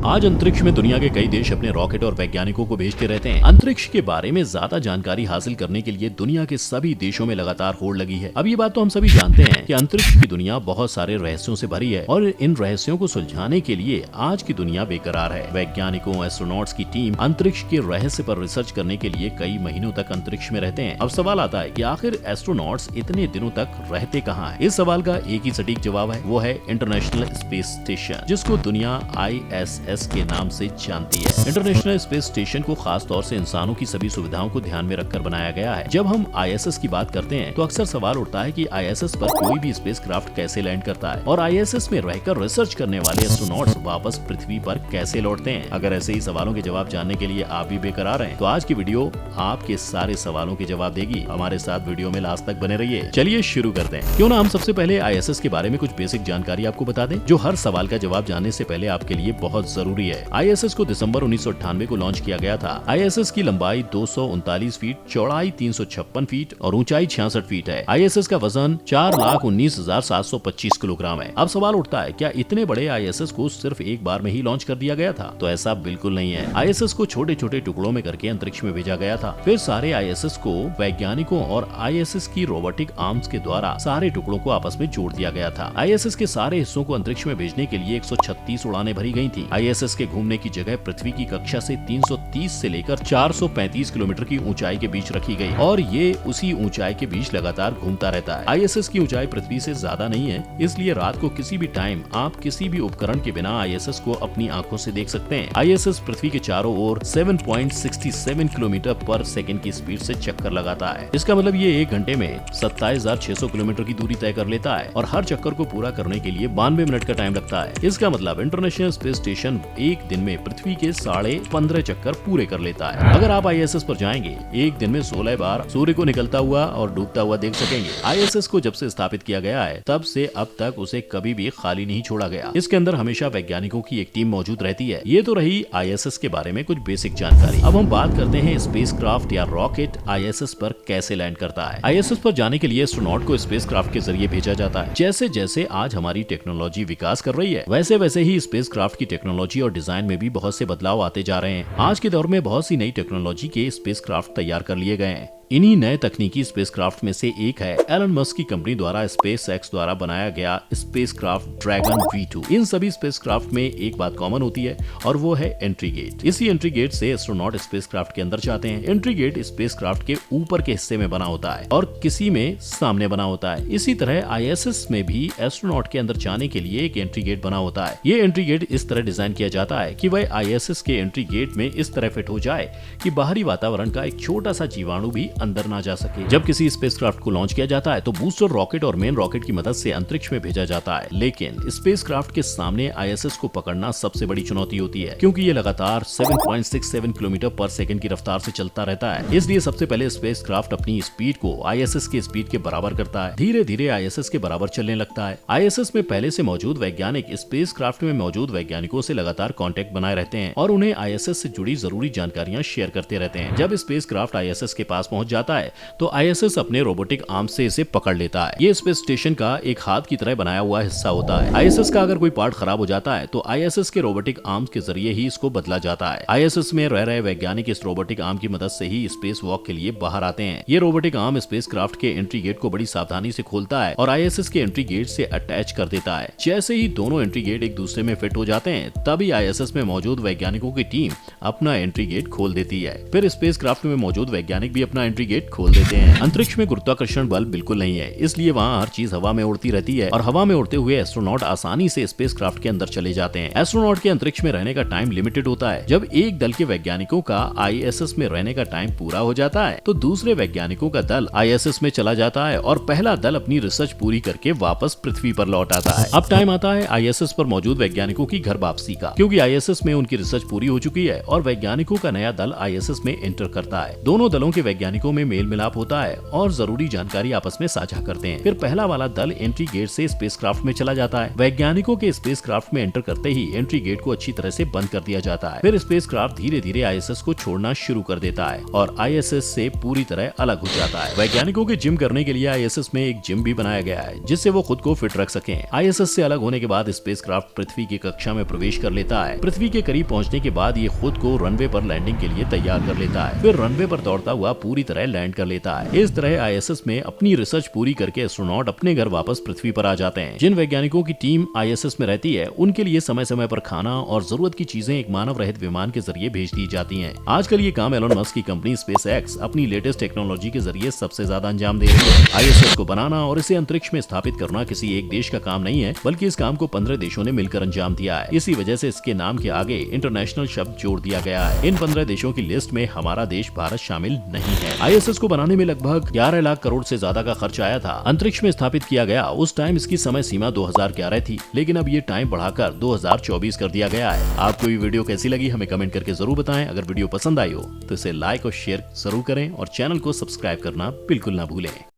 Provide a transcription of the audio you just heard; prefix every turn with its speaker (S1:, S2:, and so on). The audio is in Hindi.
S1: आज अंतरिक्ष में दुनिया के कई देश अपने रॉकेट और वैज्ञानिकों को भेजते रहते हैं। अंतरिक्ष के बारे में ज्यादा जानकारी हासिल करने के लिए दुनिया के सभी देशों में लगातार होड़ लगी है। अब ये बात तो हम सभी जानते हैं कि अंतरिक्ष की दुनिया बहुत सारे रहस्यों से भरी है और इन रहस्यों को सुलझाने के लिए आज की दुनिया बेकरार है। वैज्ञानिकों, एस्ट्रोनॉट्स की टीम अंतरिक्ष के रहस्य पर रिसर्च करने के लिए कई महीनों तक अंतरिक्ष में रहते हैं। अब सवाल आता है कि आखिर एस्ट्रोनॉट्स इतने दिनों तक रहते कहाँ हैं? इस सवाल का एक ही सटीक जवाब है, वो है इंटरनेशनल स्पेस स्टेशन, जिसको दुनिया ISS के नाम से जानती है। इंटरनेशनल स्पेस स्टेशन को खास तौर से इंसानों की सभी सुविधाओं को ध्यान में रखकर बनाया गया है। जब हम ISS की बात करते हैं तो अक्सर सवाल उठता है कि ISS पर कोई भी स्पेसक्राफ्ट कैसे लैंड करता है और ISS में रहकर रिसर्च करने वाले एस्ट्रोनॉट्स वापस पृथ्वी पर कैसे लौटते हैं। अगर ऐसे ही सवालों के जवाब जानने के लिए आप भी बेकरार हैं, तो आज की वीडियो आपके सारे सवालों के जवाब देगी। हमारे साथ वीडियो में लास्ट तक बने रहिए। चलिए शुरू करते हैं। क्यों ना हम सबसे पहले ISS के बारे में कुछ बेसिक जानकारी आपको बता दें, जो हर सवाल का जवाब जानने से पहले आपके लिए बहुत जरूरी है। ISS को दिसंबर 1998 को लॉन्च किया गया था। ISS की लंबाई 239 फीट, चौड़ाई 356 फीट और ऊंचाई 66 फीट है। ISS का वजन 4,19,725 किलोग्राम है। अब सवाल उठता है, क्या इतने बड़े ISS को सिर्फ एक बार में ही लॉन्च कर दिया गया था? तो ऐसा बिल्कुल नहीं है। ISS को छोटे छोटे टुकड़ों में करके अंतरिक्ष में भेजा गया था। फिर सारे ISS को वैज्ञानिकों और ISS की रोबोटिक आर्म्स के द्वारा सारे टुकड़ों को आपस में जोड़ दिया गया था। ISS के सारे हिस्सों को अंतरिक्ष में भेजने के लिए 136 उड़ानें भरी गई थी। ISS के घूमने की जगह पृथ्वी की कक्षा से 330 से लेकर 435 किलोमीटर की ऊंचाई के बीच रखी गई और ये उसी ऊंचाई के बीच लगातार घूमता रहता है। ISS की ऊंचाई पृथ्वी से ज्यादा नहीं है, इसलिए रात को किसी भी टाइम आप किसी भी उपकरण के बिना ISS को अपनी आंखों से देख सकते हैं। ISS पृथ्वी के चारों ओर 7.67 किलोमीटर पर सेकंड की स्पीड से चक्कर लगाता है। इसका मतलब ये एक घंटे में 27,600 किलोमीटर की दूरी तय कर लेता है और हर चक्कर को पूरा करने के लिए 92 मिनट का टाइम लगता है। इसका मतलब इंटरनेशनल स्पेस स्टेशन एक दिन में पृथ्वी के 15.5 चक्कर पूरे कर लेता है। अगर आप ISS पर जाएंगे, एक दिन में 16 बार सूर्य को निकलता हुआ और डूबता हुआ देख सकेंगे। ISS को जब से स्थापित किया गया है, तब से अब तक उसे कभी भी खाली नहीं छोड़ा गया। इसके अंदर हमेशा वैज्ञानिकों की एक टीम मौजूद रहती है। ये तो रही ISS के बारे में कुछ बेसिक जानकारी। अब हम बात करते हैं स्पेसक्राफ्ट या रॉकेट ISS पर कैसे लैंड करता है। ISS पर जाने के लिए एस्ट्रोनॉट को स्पेसक्राफ्ट के जरिए भेजा जाता है। जैसे जैसे आज हमारी टेक्नोलॉजी विकास कर रही है, वैसे वैसे ही स्पेसक्राफ्ट की टेक्नोलॉजी और डिजाइन में भी बहुत से बदलाव आते जा रहे हैं। आज के दौर में बहुत सी नई टेक्नोलॉजी के स्पेसक्राफ्ट तैयार कर लिए गए हैं। इन्हीं नए तकनीकी स्पेसक्राफ्ट में से एक है एलन मस्क की कंपनी द्वारा SpaceX द्वारा बनाया गया स्पेसक्राफ्ट ड्रैगन V2। इन सभी स्पेसक्राफ्ट में एक बात कॉमन होती है और वो है एंट्री गेट। इसी एंट्री गेट से एस्ट्रोनॉट स्पेसक्राफ्ट के अंदर जाते हैं। एंट्री गेट स्पेसक्राफ्ट के ऊपर के हिस्से में बना होता है और किसी में सामने बना होता है। इसी तरह ISS में भी एस्ट्रोनॉट के अंदर जाने के लिए एक एंट्री गेट बना होता है। ये एंट्री गेट इस तरह डिजाइन किया जाता है कि वह ISS के एंट्री गेट में इस तरह फिट हो जाए कि बाहरी वातावरण का एक छोटा सा जीवाणु भी अंदर ना जा सके। जब किसी स्पेसक्राफ्ट को लॉन्च किया जाता है तो बूस्टर रॉकेट और मेन रॉकेट की मदद से अंतरिक्ष में भेजा जाता है, लेकिन स्पेसक्राफ्ट के सामने ISS को पकड़ना सबसे बड़ी चुनौती होती है, क्योंकि ये लगातार 7.67 किलोमीटर पर सेकंड की रफ्तार से चलता रहता है। इसलिए सबसे पहले स्पेसक्राफ्ट अपनी स्पीड को ISS के स्पीड के बराबर करता है। धीरे धीरे ISS के बराबर चलने लगता है। ISS में पहले से मौजूद वैज्ञानिक स्पेसक्राफ्ट में मौजूद वैज्ञानिकों से लगातार कांटेक्ट बनाए रहते हैं और उन्हें ISS से जुड़ी जरूरी जानकारियां शेयर करते रहते हैं। जब स्पेसक्राफ्ट ISS के पास पहुंच जाता है तो ISS अपने रोबोटिक आर्म से इसे पकड़ लेता है। ये स्पेस स्टेशन का एक हाथ की तरह बनाया हुआ हिस्सा होता है। ISS का अगर कोई पार्ट खराब हो जाता है तो ISS के रोबोटिक आर्म्स के जरिए ही इसको बदला जाता है। ISS में रह रहे वैज्ञानिक इस रोबोटिक आर्म की मदद से ही स्पेस वॉक के लिए बाहर आते हैं। ये रोबोटिक आर्म स्पेसक्राफ्ट के एंट्री गेट को बड़ी सावधानी से खोलता है और ISS के एंट्री गेट से अटैच कर देता है। जैसे ही दोनों एंट्री गेट एक दूसरे में फिट हो जाते हैं, तभी ISS में मौजूद वैज्ञानिकों की टीम अपना एंट्री गेट खोल देती है। फिर स्पेसक्राफ्ट में मौजूद वैज्ञानिक भी अपना एंट्री गेट खोल देते हैं। अंतरिक्ष में गुरुत्वाकर्षण बल बिल्कुल नहीं है, इसलिए वहाँ हर चीज हवा में उड़ती रहती है और हवा में उड़ते हुए एस्ट्रोनॉट आसानी से स्पेसक्राफ्ट के अंदर चले जाते हैं। एस्ट्रोनॉट के अंतरिक्ष में रहने का टाइम लिमिटेड होता है। जब एक दल के वैज्ञानिकों का ISS में रहने का टाइम पूरा हो जाता है तो दूसरे वैज्ञानिकों का दल ISS में चला जाता है और पहला दल अपनी रिसर्च पूरी करके वापस पृथ्वी पर लौट आता है। अब टाइम आता है ISS पर मौजूद वैज्ञानिकों की घर वापसी का, क्योंकि ISS में उनकी रिसर्च पूरी हो चुकी है और वैज्ञानिकों का नया दल ISS में एंटर करता है। दोनों दलों के वैज्ञानिकों में मेल मिलाप होता है और जरूरी जानकारी आपस में साझा करते हैं। फिर पहला वाला दल एंट्री गेट से स्पेसक्राफ्ट में चला जाता है। वैज्ञानिकों के स्पेसक्राफ्ट में एंटर करते ही एंट्री गेट को अच्छी तरह से बंद कर दिया जाता है। फिर स्पेसक्राफ्ट धीरे धीरे ISS को छोड़ना शुरू कर देता है और ISS से पूरी तरह अलग हो जाता है। वैज्ञानिकों के जिम करने के लिए ISS में एक जिम भी बनाया गया है, जिससे वो खुद को फिट रख सकें। ISS से अलग होने के बाद स्पेसक्राफ्ट पृथ्वी की कक्षा में प्रवेश कर कर लेता है। पृथ्वी के करीब पहुंचने के बाद ये खुद को रनवे पर लैंडिंग के लिए तैयार कर लेता है, फिर रनवे पर दौड़ता हुआ पूरी तरह लैंड कर लेता है। इस तरह ISS में अपनी रिसर्च पूरी करके एस्ट्रोनॉट अपने घर वापस पृथ्वी पर आ जाते हैं। जिन वैज्ञानिकों की टीम ISS में रहती है उनके लिए समय समय पर खाना और जरूरत की चीजें एक मानव रहित विमान के जरिए भेज दी जाती हैं। आजकल ये काम एलोन मस्क की कंपनी SpaceX अपनी लेटेस्ट टेक्नोलॉजी के जरिए सबसे ज्यादा अंजाम दे रही है। ISS को बनाना और इसे अंतरिक्ष में स्थापित करना किसी एक देश का काम नहीं है, बल्कि इस काम को 15 देशों ने मिलकर अंजाम दिया है। इसी वजह से इसके नाम के आगे इंटरनेशनल शब्द जोड़ दिया गया है। इन 15 देशों की लिस्ट में हमारा देश भारत शामिल नहीं है। ISS को बनाने में लगभग 11 लाख करोड़ से ज्यादा का खर्च आया था। अंतरिक्ष में स्थापित किया गया उस टाइम इसकी समय सीमा 2011 थी, लेकिन अब ये टाइम बढ़ाकर 2024 कर दिया गया है। आपको ये वीडियो कैसी लगी हमें कमेंट करके जरूर बताएं। अगर वीडियो पसंद आई हो तो इसे लाइक और शेयर जरूर करें और चैनल को सब्सक्राइब करना बिल्कुल ना भूलें।